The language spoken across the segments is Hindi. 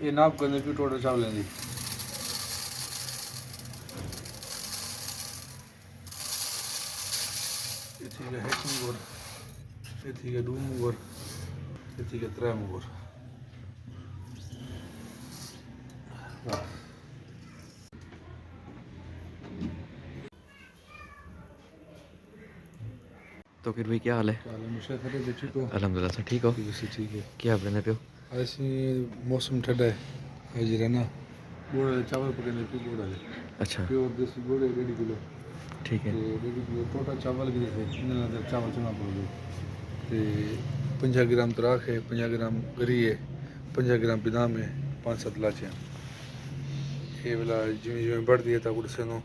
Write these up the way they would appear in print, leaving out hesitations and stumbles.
ये नाप करने की टोटल चावलें दी ये ठीक है मुगोर ये ठीक है 2 मुगोर ये ठीक है 3 मुगोर तो फिर भाई क्या हाल है? अल्हम्दुलिल्लाह से ठीक हो? ठीक है क्या बने पे हो? ऐसी मौसम ठंडा है आज रहना गुड़ चावल पकने पे गुड़ है अच्छा प्योर देसी गुड़ है 1.5 किलो ठीक है। 1.5 किलो टोटल चावल भी थे इन्हें चावल चुना पड़े ते 50 ग्राम तराख है 50 ग्राम गरी है 50 ग्राम बादाम है 5-7 लाचियाँ ये वाला जिमें जिमें बढ़ती है तब उड़से नो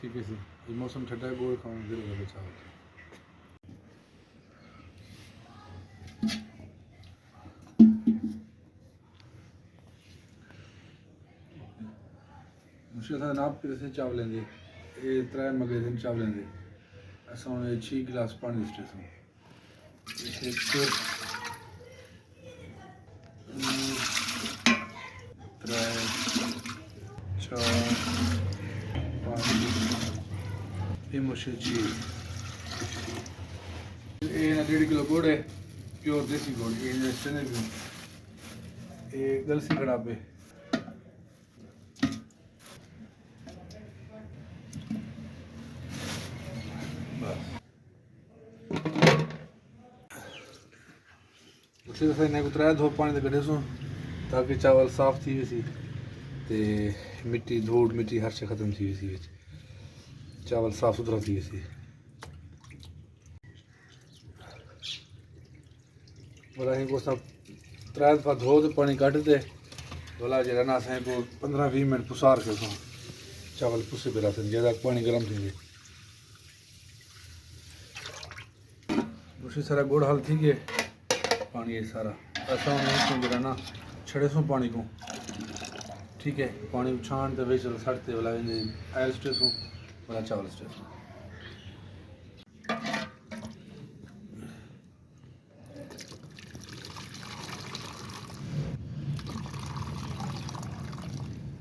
ठीक है सर ये मौसम ठंडा है गुड़ खाऊं दिल का चावल मुझे था नाप के से चावल लेंगे ये 3 मगे दिन चावल लेंगे ऐसा उन्हें 6 गिलास पानी स्टेशन इसे तो 3 4 5 ये मुझे 6 ये ना 1.5 किलो गुड़ है प्योर देसी गुड़ ये चने भी ये गलसी खड़ा पे उसे ने को 3 धोप पानी दे कढे सो ताकि चावल साफ थी वैसी ते मिट्टी धूड़ मिट्टी हर शे खत्म थी वैसी चावल साफ सुथरा थी वैसी बोला को सब 3 दफा धो तो पानी काट दे बोला जरा ना से को 15-20 मिनट पुसार के सो चावल पुसे पे रहते ज़्यादा पानी गर्म थी उसी सारा गुड़ हल थी के पानी है सारा ऐसा नहीं जरा ना छड़े सो पानी को ठीक है पानी छान तो वे चल सड़ते वाला आयल स्टेस वाला चावल स्टेस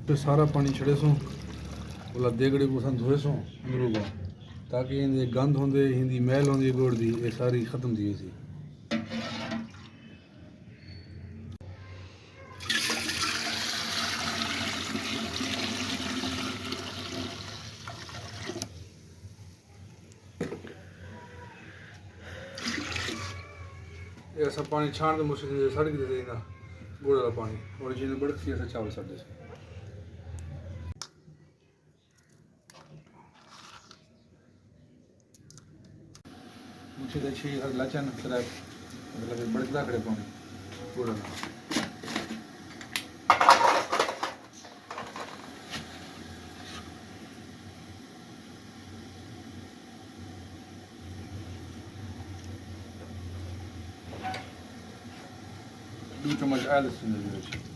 तो सारा पानी छड़े सो बोला देगड़े को सन धोए सो अंदरों को ताकि इनके गंद होंगे हिंदी मैल होंगी गुड़ दी ये सारी खत्म थी सी ऐसा पानी छान तो मुश्किल सड़ के देना गुड़ वाला पानी और जिन्हें बढ़ती ऐसा चावल सड़ जैसे मुझे तो 6 लाचा न मतलब बढ़ता खड़े पानी गुड़ वाला दो चम्मच आयल बिस्मिल्लाह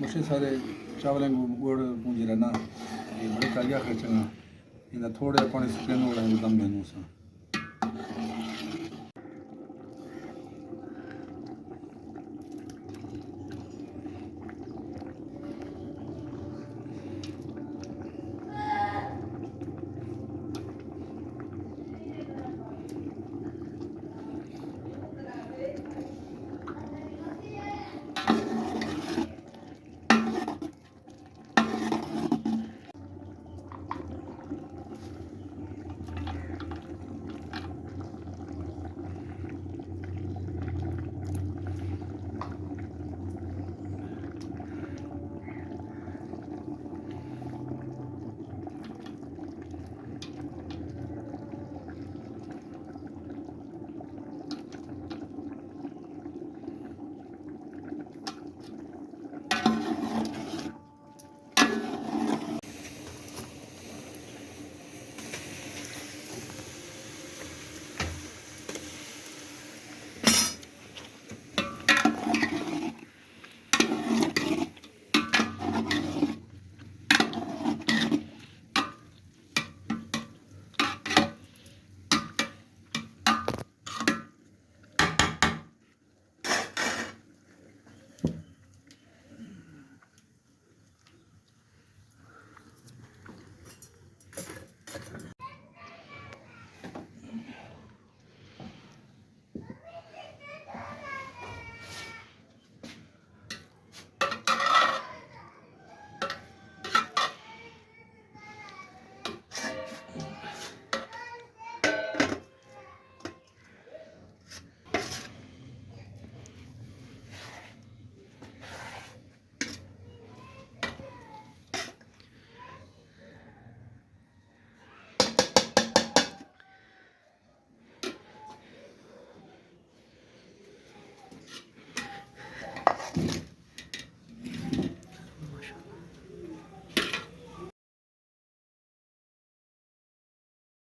मुझे सारे चावल गुड़ पूंजी रहना ये बड़े कालिया खर्चना इन्हें थोड़े पानी से दम लेने सा